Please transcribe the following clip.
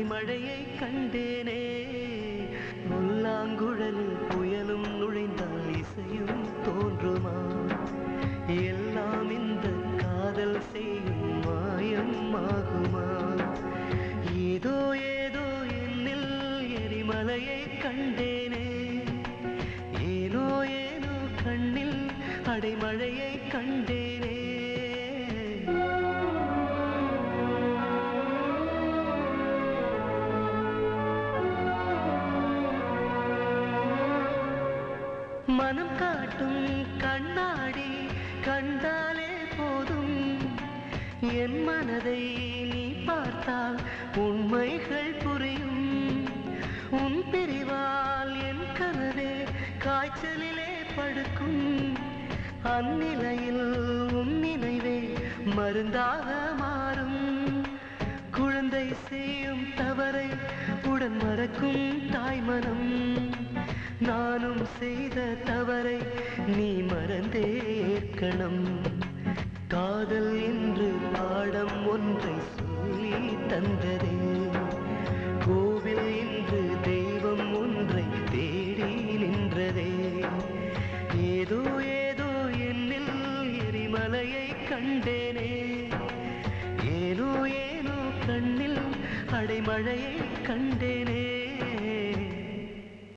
அடைமழையை கண்டேனே. முல்லாங்குழலில் புயலும் நுழைந்தால் இசையும் தோன்றுமா? எல்லாம் இந்த காதல் செய்யும் மாயம் ஆகுமா? ஏதோ ஏதோ என்னில் எரிமலையை கண்டேனே. ஏனோ ஏனோ கண்ணில் அடைமழையை கண்டேனே. மனம் காட்டும் கண்ணாடி கண்டாலே போதும். என் மனதை நீ பார்த்தால் உண்மைகள் புரியும். உன் பிரிவால் என் கனவே காய்ச்சலிலே படுக்கும். அந்நிலையில் உன் நினைவே மருந்தாக மாறும். குழந்தை செய்யும் தவறை உடன் மறக்கும் தாய்மனம். நானும் செய்த தவறை நீ மறந்தே ஏற்கணும். காதல் என்று பாடம் ஒன்றை சொல்லி தந்ததே. கோவில் என்று தெய்வம் ஒன்றை தேடி நின்றதே. ஏதோ ஏதோ என்னில் எரிமலையை கண்டேனே. ஏனோ ஏனோ கண்ணில் அடைமழையை கண்டே.